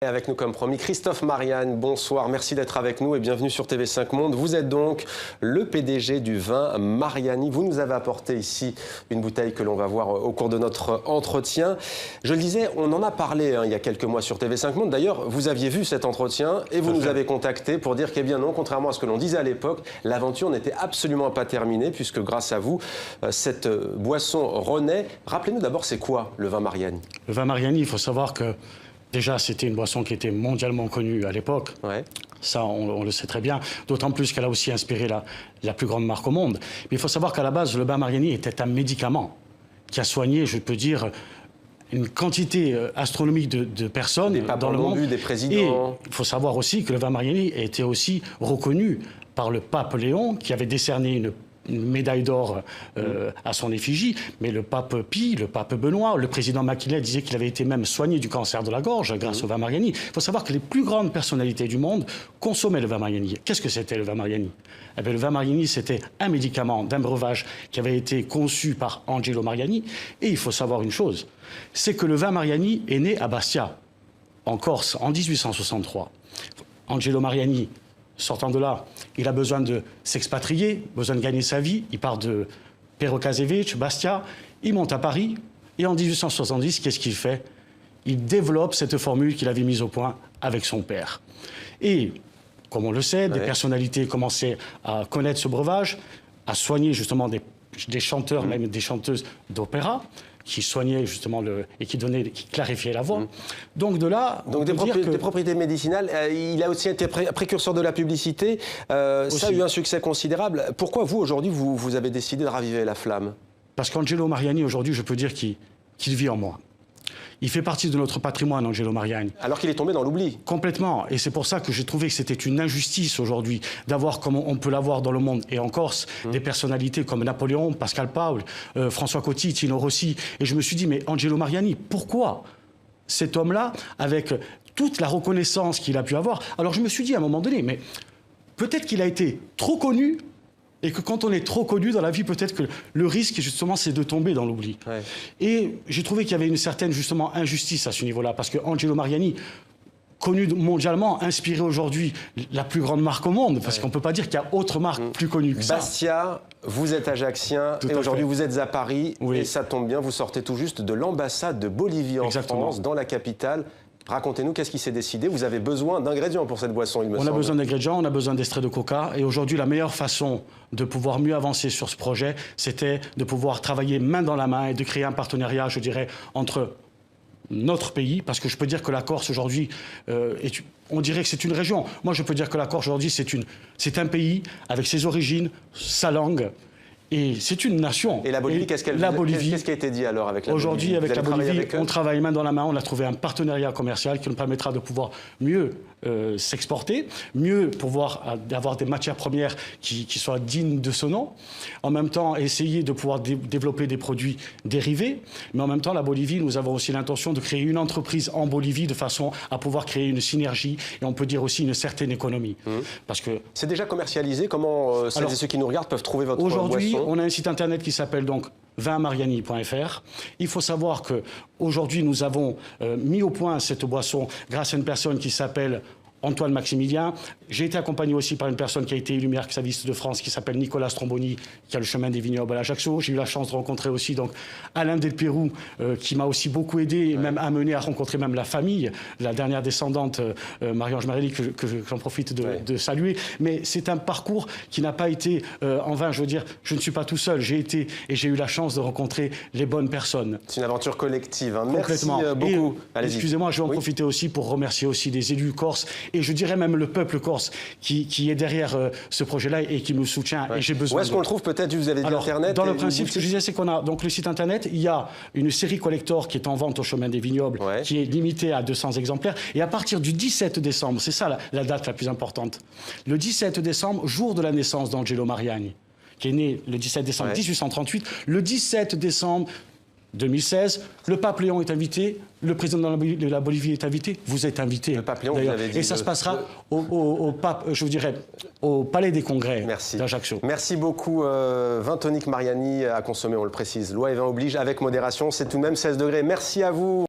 Et avec nous comme promis, Christophe Marianne, bonsoir, merci d'être avec nous et bienvenue sur TV5 Monde. Vous êtes donc le PDG du vin Mariani. Vous nous avez apporté ici une bouteille que l'on va voir au cours de notre entretien. Je le disais, on en a parlé il y a quelques mois sur TV5 Monde. D'ailleurs, vous aviez vu cet entretien et vous nous avez contacté pour dire qu'eh bien non, contrairement à ce que l'on disait à l'époque, l'aventure n'était absolument pas terminée puisque grâce à vous, cette boisson renaît. Rappelez-nous d'abord, c'est quoi le vin Mariani? Le vin Mariani, il faut savoir que déjà, c'était une boisson qui était mondialement connue à l'époque. Ouais. Ça, on le sait très bien. D'autant plus qu'elle a aussi inspiré la plus grande marque au monde. Mais il faut savoir qu'à la base, le vin Mariani était un médicament qui a soigné, je peux dire, une quantité astronomique de personnes dans le monde. Des présidents. Et il faut savoir aussi que le vin Mariani a été aussi reconnu par le pape Léon, qui avait décerné une médaille d'or à son effigie, mais le pape Pie, le pape Benoît, le président Maquilet disait qu'il avait été même soigné du cancer de la gorge grâce au vin Mariani. Il faut savoir que les plus grandes personnalités du monde consommaient le vin Mariani. Qu'est-ce que c'était le vin Mariani? Eh bien, le vin Mariani, c'était un médicament d'un breuvage qui avait été conçu par Angelo Mariani. Et il faut savoir une chose, c'est que le vin Mariani est né à Bastia, en Corse, en 1863. Angelo Mariani, sortant de là, il a besoin de s'expatrier, besoin de gagner sa vie. Il part de Perocasevich, Bastia, il monte à Paris. Et en 1870, qu'est-ce qu'il fait? Il développe cette formule qu'il avait mise au point avec son père. Et, comme on le sait, des personnalités commençaient à connaître ce breuvage, à soigner justement des chanteurs, même des chanteuses d'opéra, qui soignaient justement qui clarifiaient la voix. Donc de là, donc des propriétés médicinales. Il a aussi été précurseur de la publicité. Ça a eu un succès considérable. Pourquoi vous, aujourd'hui, vous avez décidé de raviver la flamme? Parce qu'Angelo Mariani, aujourd'hui, je peux dire qu'il vit en moi. Il fait partie de notre patrimoine, Angelo Mariani. Alors qu'il est tombé dans l'oubli. Complètement. Et c'est pour ça que j'ai trouvé que c'était une injustice aujourd'hui d'avoir, comme on peut l'avoir dans le monde et en Corse, des personnalités comme Napoléon, Pascal Paul, François Coty, Tino Rossi. Et je me suis dit, mais Angelo Mariani, pourquoi cet homme-là, avec toute la reconnaissance qu'il a pu avoir? Alors je me suis dit à un moment donné, mais peut-être qu'il a été trop connu. Et que quand on est trop connu dans la vie, peut-être que le risque, justement, c'est de tomber dans l'oubli. Ouais. Et j'ai trouvé qu'il y avait une certaine, justement, injustice à ce niveau-là. Parce que Angelo Mariani, connu mondialement, inspiré aujourd'hui la plus grande marque au monde, parce qu'on ne peut pas dire qu'il y a autre marque plus connue que ça. Bastia, vous êtes ajaxien, et aujourd'hui vous êtes à Paris, et ça tombe bien, vous sortez tout juste de l'ambassade de Bolivie en France, dans la capitale. Racontez-nous, qu'est-ce qui s'est décidé? Vous avez besoin d'ingrédients pour cette boisson, il me semble. On a besoin d'ingrédients, on a besoin d'extraits de coca. Et aujourd'hui, la meilleure façon de pouvoir mieux avancer sur ce projet, c'était de pouvoir travailler main dans la main et de créer un partenariat, je dirais, entre notre pays, parce que je peux dire que la Corse aujourd'hui, on dirait que c'est une région. Moi, je peux dire que la Corse aujourd'hui, c'est un pays avec ses origines, sa langue. Et c'est une nation. Et la Bolivie, qu'est-ce qui a été dit alors avec la Bolivie? Aujourd'hui, avec la Bolivie, on travaille main dans la main. On a trouvé un partenariat commercial qui nous permettra de pouvoir mieux s'exporter, mieux pouvoir avoir des matières premières qui soient dignes de ce nom. En même temps, essayer de pouvoir développer des produits dérivés. Mais en même temps, la Bolivie, nous avons aussi l'intention de créer une entreprise en Bolivie de façon à pouvoir créer une synergie et on peut dire aussi une certaine économie. Parce que c'est déjà commercialisé. Comment celles et ceux qui nous regardent peuvent trouver votre boisson? Aujourd'hui, on a un site internet qui s'appelle donc vinmariani.fr. Il faut savoir qu'aujourd'hui, nous avons mis au point cette boisson grâce à une personne qui s'appelle Antoine Maximilien. J'ai été accompagné aussi par une personne qui a été élue meilleur saviste de France, qui s'appelle Nicolas Stromboni, qui a le chemin des vignobles à Ajaccio. J'ai eu la chance de rencontrer aussi donc Alain Delpérou, qui m'a aussi beaucoup aidé, et même amené à rencontrer même la famille, la dernière descendante, Marie-Ange Marelli, que j'en profite de saluer. Mais c'est un parcours qui n'a pas été en vain. Je veux dire, je ne suis pas tout seul. J'ai été et j'ai eu la chance de rencontrer les bonnes personnes. C'est une aventure collective. Hein. Merci beaucoup. Excusez-moi, je vais en profiter aussi pour remercier aussi les élus corses et je dirais même le peuple corse qui est derrière ce projet-là et qui nous soutient. Et j'ai besoin. Où est-ce qu'on le trouve? Peut-être, vous avez dit Internet. Dans le principe, ce que je disais, c'est qu'on a donc le site Internet. Il y a une série collector qui est en vente au chemin des vignobles, qui est limitée à 200 exemplaires. Et à partir du 17 décembre, c'est ça la date la plus importante. Le 17 décembre, jour de la naissance d'Angelo Mariani, qui est né le 17 décembre 1838. Le 17 décembre 2016, le pape Léon est invité, le président de la Bolivie est invité, vous êtes invité. Le pape Léon, vous avez dit. Et ça se passera au Palais des Congrès d'Ajaccio. Merci beaucoup. Vin tonique Mariani à consommer, on le précise. Loi et vin oblige, avec modération, c'est tout de même 16 degrés. Merci à vous.